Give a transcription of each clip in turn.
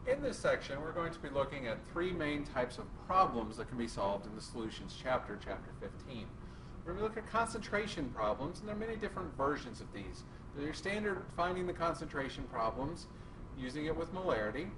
In this section, we're going to be looking at three main types of problems that can be solved in the Solutions chapter, chapter 15. We're going to look at concentration problems, and there are many different versions of these. They're your standard finding the concentration problems, using it with molarity,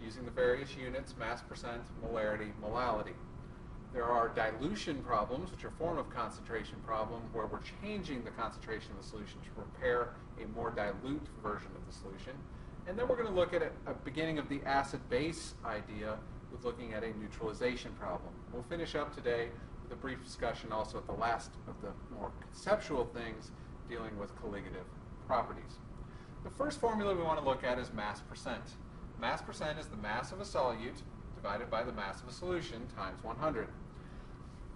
using the various units, mass percent, molarity, molality. There are dilution problems, which are a form of concentration problem, where we're changing the concentration of the solution to prepare a more dilute version of the solution. And then we're going to look at a beginning of the acid-base idea with looking at a neutralization problem. We'll finish up today with a brief discussion also at the last of the more conceptual things dealing with colligative properties. The first formula we want to look at is mass percent. Mass percent is the mass of a solute divided by the mass of a solution times 100.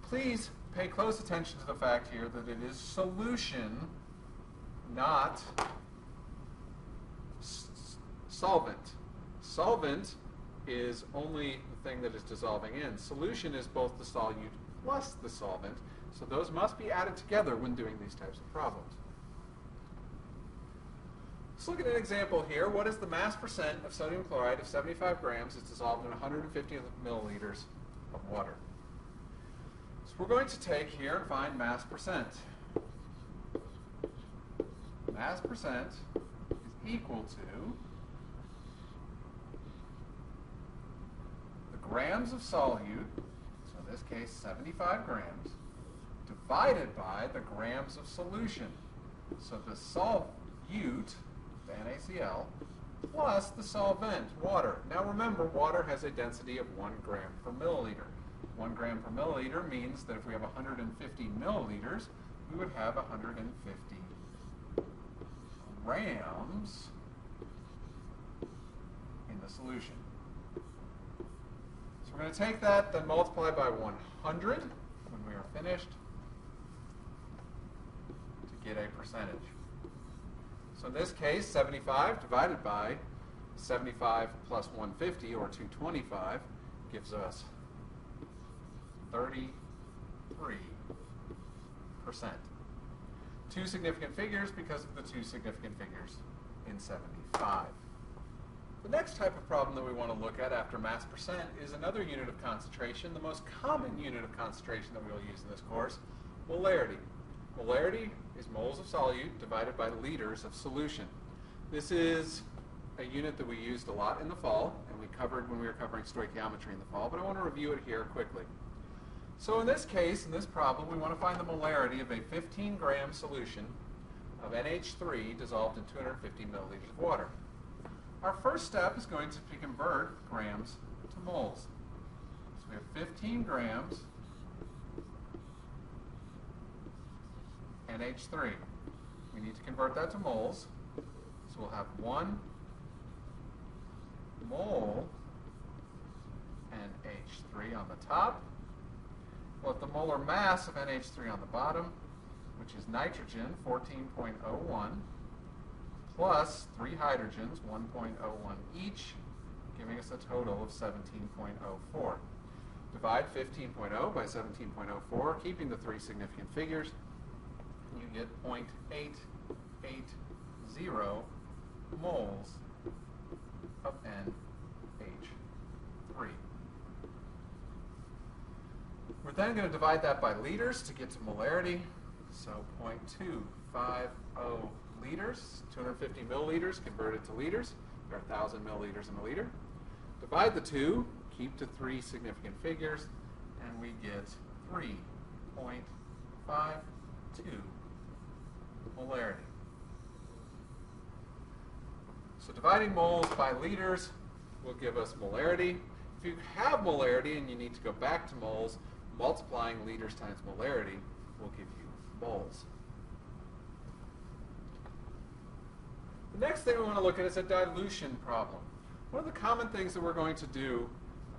Please pay close attention to the fact here that it is solution, not solvent. Solvent is only the thing that is dissolving in. Solution is both the solute plus the solvent, so those must be added together when doing these types of problems. Let's look at an example here. What is the mass percent of sodium chloride of 75 grams is dissolved in 150 milliliters of water? So we're going to take here and find mass percent. Mass percent is equal to the grams of solute, so in this case 75 grams, divided by the grams of solution. So the solute, the NaCl, plus the solvent, water. Now remember, water has a density of 1 gram per milliliter. 1 gram per milliliter means that if we have 150 milliliters, we would have 150 grams in the solution. So we're going to take that, then multiply by 100 when we are finished to get a percentage. So in this case, 75 divided by 75 plus 150, or 225, gives us 33%. Two significant figures because of the two significant figures in 75. The next type of problem that we want to look at after mass percent is another unit of concentration, the most common unit of concentration that we will use in this course, molarity. Molarity is moles of solute divided by liters of solution. This is a unit that we used a lot in the fall, and we covered when we were covering stoichiometry in the fall, but I want to review it here quickly. So in this case, in this problem, we want to find the molarity of a 15-gram solution of NH3 dissolved in 250 milliliters of water. Our first step is going to convert grams to moles. So we have 15 grams NH3. We need to convert that to moles. So we'll have 1 mole NH3 on the top. We'll have the molar mass of NH3 on the bottom, which is nitrogen, 14.01, plus 3 hydrogens, 1.01 each, giving us a total of 17.04. Divide 15.0 by 17.04, keeping the 3 significant figures, you get 0.880 moles of NH3. We're then going to divide that by liters to get to molarity. So 0.250 liters, 250 milliliters converted to liters. There are 1,000 milliliters in a liter. Divide the two, keep to 3 significant figures, and we get 3.52 molarity. So dividing moles by liters will give us molarity. If you have molarity and you need to go back to moles, multiplying liters times molarity will give you moles. The next thing we want to look at is a dilution problem. One of the common things that we're going to do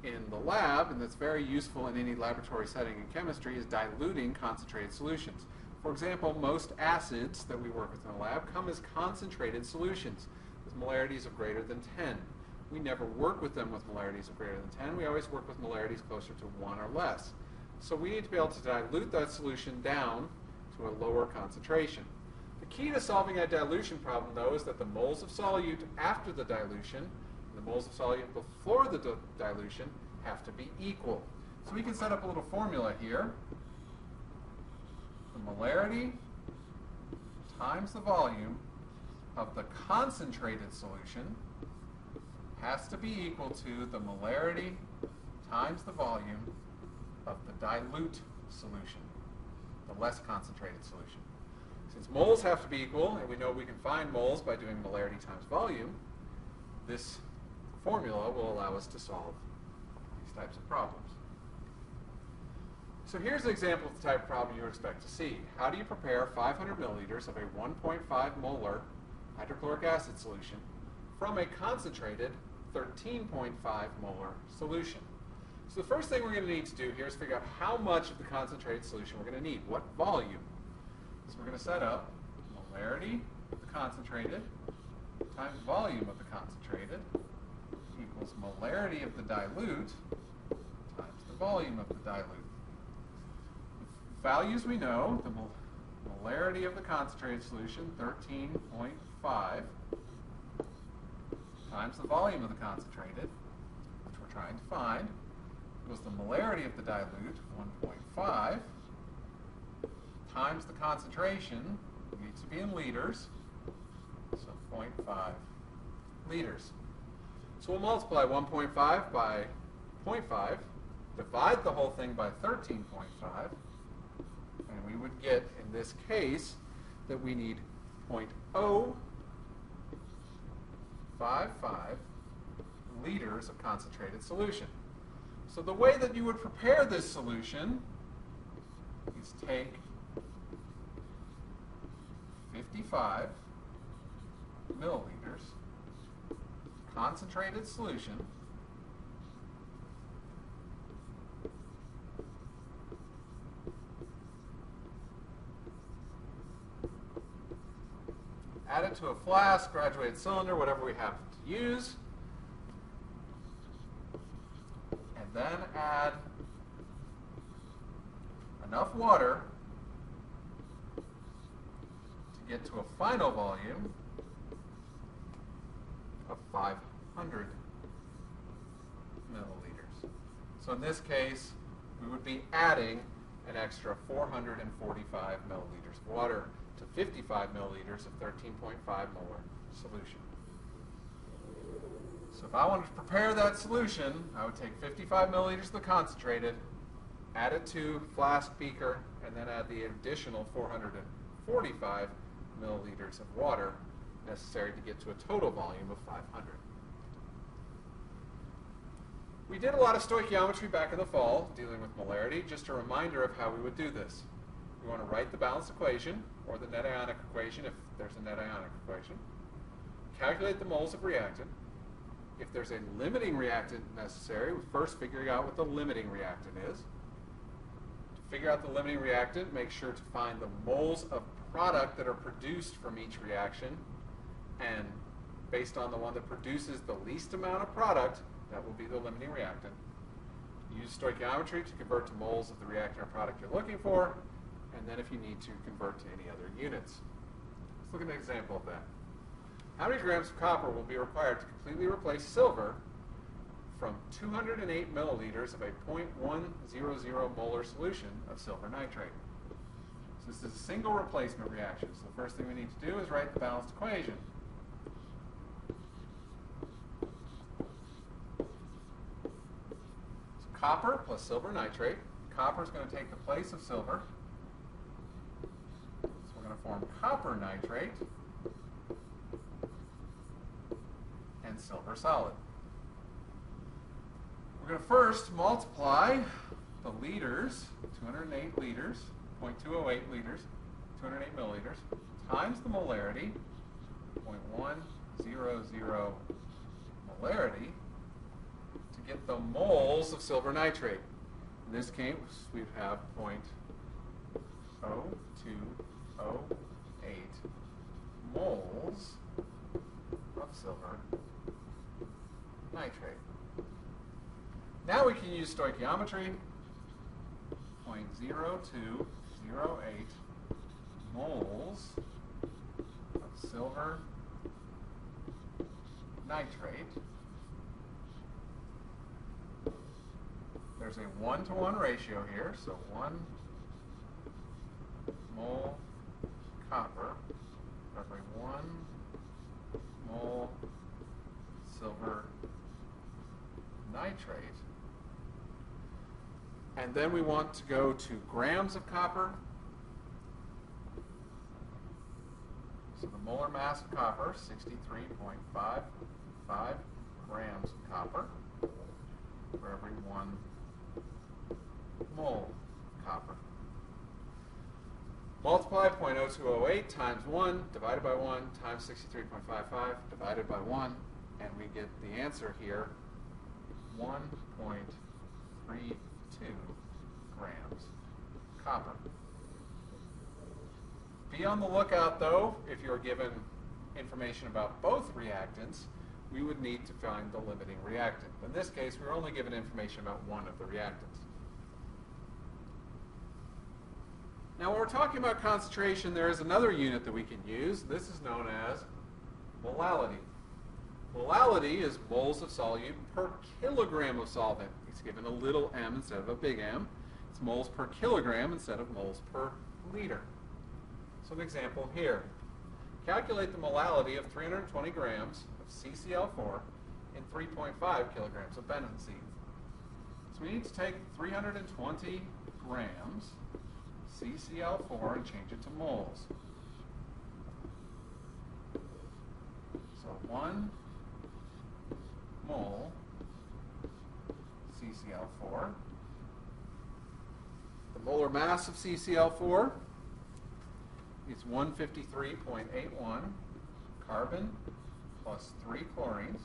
in the lab, and that's very useful in any laboratory setting in chemistry, is diluting concentrated solutions. For example, most acids that we work with in the lab come as concentrated solutions with molarities of greater than 10. We never work with them with molarities of greater than 10. We always work with molarities closer to 1 or less. So we need to be able to dilute that solution down to a lower concentration. The key to solving a dilution problem, though, is that the moles of solute after the dilution, and the moles of solute before the dilution have to be equal. So we can set up a little formula here. The molarity times the volume of the concentrated solution has to be equal to the molarity times the volume of the dilute solution, the less concentrated solution. Since moles have to be equal, and we know we can find moles by doing molarity times volume, this formula will allow us to solve these types of problems. So here's an example of the type of problem you would expect to see. How do you prepare 500 milliliters of a 1.5 molar hydrochloric acid solution from a concentrated 13.5 molar solution? So the first thing we're going to need to do here is figure out how much of the concentrated solution we're going to need, what volume. So we're going to set up molarity of the concentrated times volume of the concentrated equals molarity of the dilute times the volume of the dilute. Values we know, the molarity of the concentrated solution, 13.5, times the volume of the concentrated, which we're trying to find, was the molarity of the dilute, 1.5, times the concentration, needs to be in liters, so 0.5 liters. So we'll multiply 1.5 by 0.5, divide the whole thing by 13.5, and we would get, in this case, that we need 0.055 liters of concentrated solution. So the way that you would prepare this solution is take 55 milliliters concentrated solution, add it to a flask, graduated cylinder, whatever we happen to use, and then add enough water to get to a final volume of 500 milliliters. So in this case, we would be adding an extra 445 milliliters of water to 55 milliliters of 13.5 molar solution. So if I wanted to prepare that solution, I would take 55 milliliters of the concentrated, add it to flask beaker, and then add the additional 445 milliliters of water necessary to get to a total volume of 500. We did a lot of stoichiometry back in the fall dealing with molarity. Just a reminder of how we would do this. We want to write the balanced equation, or the net ionic equation if there's a net ionic equation. Calculate the moles of reactant. If there's a limiting reactant necessary, we first figure out what the limiting reactant is. To figure out the limiting reactant, make sure to find the moles of product that are produced from each reaction, and based on the one that produces the least amount of product, that will be the limiting reactant. Use stoichiometry to convert to moles of the reactant or product you're looking for, and then if you need to, convert to any other units. Let's look at an example of that. How many grams of copper will be required to completely replace silver from 208 milliliters of a 0.100 molar solution of silver nitrate? So this is a single replacement reaction. So the first thing we need to do is write the balanced equation. So copper plus silver nitrate. Copper is going to take the place of silver. So we're going to form copper nitrate and silver solid. We're going to first multiply the liters, 208 liters, 0.208 liters, 208 milliliters, times the molarity, 0.100 molarity, to get the moles of silver nitrate. In this case, we have 0.0208 moles of silver nitrate. Now we can use stoichiometry. 0.0208 moles of silver nitrate there's a 1-to-1 ratio here, so 1 mole copper for every 1 mole silver nitrate. And then we want to go to grams of copper. So the molar mass of copper, 63.55 grams of copper for every 1 mole of copper. Multiply 0.0208 times 1 divided by 1 times 63.55 divided by 1, and we get the answer here, 1.32 grams copper. Be on the lookout, though, if you're given information about both reactants, we would need to find the limiting reactant. In this case, we're only given information about one of the reactants. Now, when we're talking about concentration, there is another unit that we can use. This is known as molality. Molality is moles of solute per kilogram of solvent. It's given a little m instead of a big M. It's moles per kilogram instead of moles per liter. So an example here. Calculate the molality of 320 grams of CCl4 in 3.5 kilograms of benzene. So we need to take 320 grams CCl4 and change it to moles. So 1 mole CCl4. The molar mass of CCl4 is 153.81 carbon plus 3 chlorines,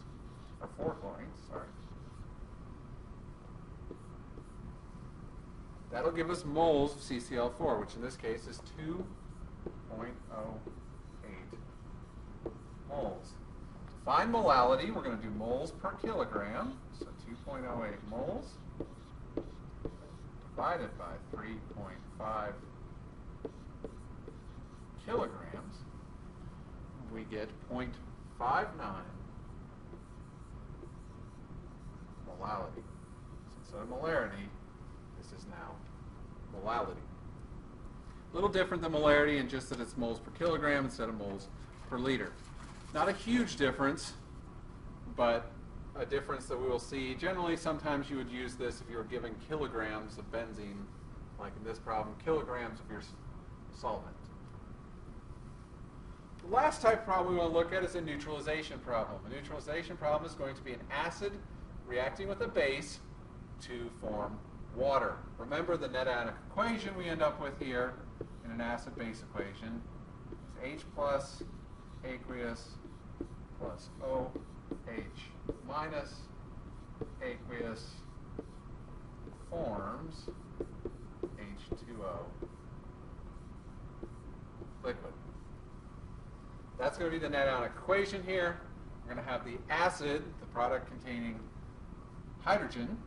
or 4 chlorines, sorry. That'll give us moles of CCl4, which in this case is 2.08 moles. To find molality, we're going to do moles per kilogram, so 2.08 moles divided by 3.5 kilograms, we get 0.59 molality. So instead of molarity, this is now molality. A little different than molarity in just that it's moles per kilogram instead of moles per liter. Not a huge difference, but a difference that we will see. Generally, sometimes you would use this if you were given kilograms of benzene, like in this problem, kilograms of your solvent. The last type of problem we want to look at is a neutralization problem. A neutralization problem is going to be an acid reacting with a base to form water. Remember the net ionic equation we end up with here in an acid-base equation is H plus aqueous plus OH minus aqueous forms H2O liquid. That's going to be the net ionic equation here. We're going to have the acid, the product containing hydrogen,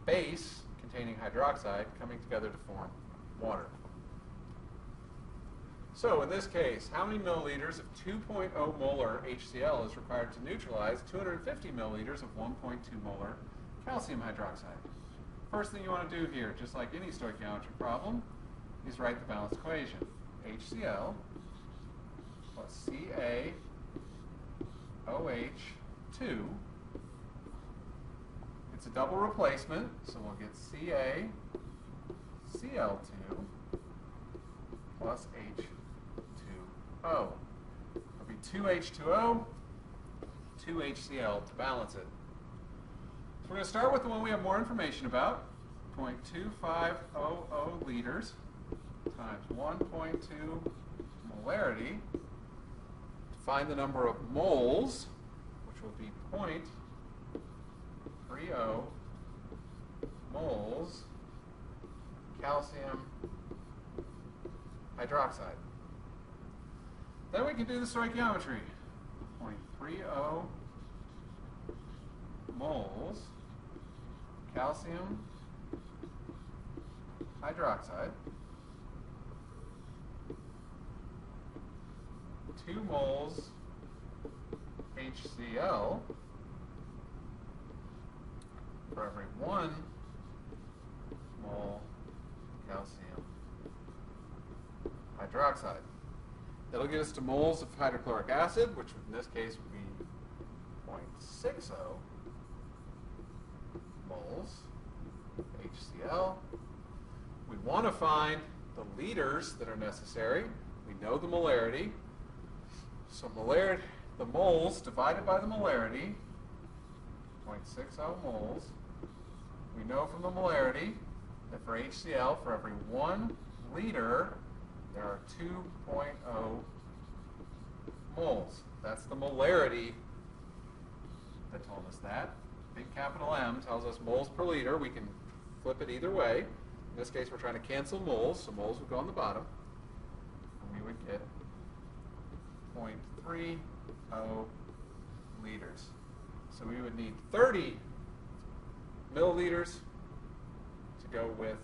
base containing hydroxide, coming together to form water. So in this case, how many milliliters of 2.0 molar HCl is required to neutralize 250 milliliters of 1.2 molar calcium hydroxide? First thing you want to do here, just like any stoichiometry problem, is write the balanced equation. HCl plus CaOH2. It's a double replacement, so we'll get CaCl2 plus H2O. It'll be 2H2O, 2HCl to balance it. So we're going to start with the one we have more information about, 0.2500 liters times 1.2 molarity. To find the number of moles, which will be 0.30 moles calcium hydroxide. Then we can do the stoichiometry. 0.30 moles calcium hydroxide, 2 moles HCl for every 1 mole calcium hydroxide. That'll get us to moles of hydrochloric acid, which in this case would be 0.60 moles HCl. We want to find the liters that are necessary. We know the molarity. So molarity, the moles divided by the molarity, 0.60 moles. We know from the molarity that for HCl, for every 1 liter, there are 2.0 moles. That's the molarity that told us that. Big capital M tells us moles per liter. We can flip it either way. In this case, we're trying to cancel moles, so moles would go on the bottom. And we would get 0.30 liters. So we would need 30 milliliters to go with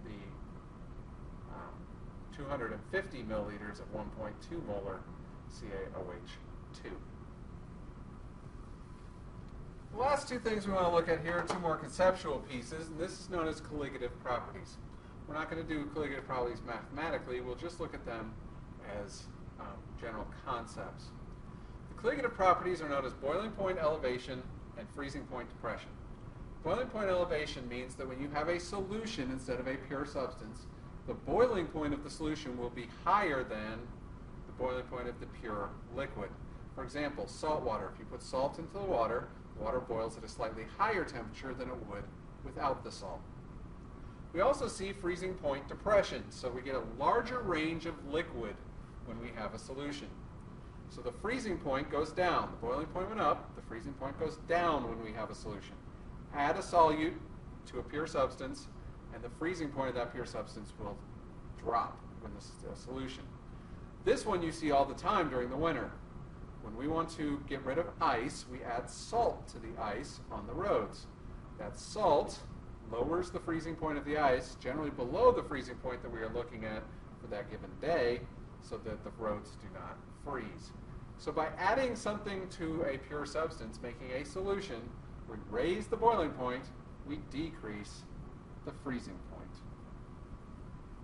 the 250 milliliters of 1.2 molar CaOH2. The last two things we want to look at here are two more conceptual pieces, and this is known as colligative properties. We're not going to do colligative properties mathematically, we'll just look at them as general concepts. The colligative properties are known as boiling point elevation and freezing point depression. Boiling point elevation means that when you have a solution instead of a pure substance, the boiling point of the solution will be higher than the boiling point of the pure liquid. For example, salt water. If you put salt into the water boils at a slightly higher temperature than it would without the salt. We also see freezing point depression, so we get a larger range of liquid when we have a solution. So the freezing point goes down. The boiling point went up, the freezing point goes down when we have a solution. Add a solute to a pure substance, and the freezing point of that pure substance will drop when this is a solution. This one you see all the time during the winter. When we want to get rid of ice, we add salt to the ice on the roads. That salt lowers the freezing point of the ice, generally below the freezing point that we are looking at for that given day, so that the roads do not freeze. So by adding something to a pure substance, making a solution, we raise the boiling point, we decrease the freezing point.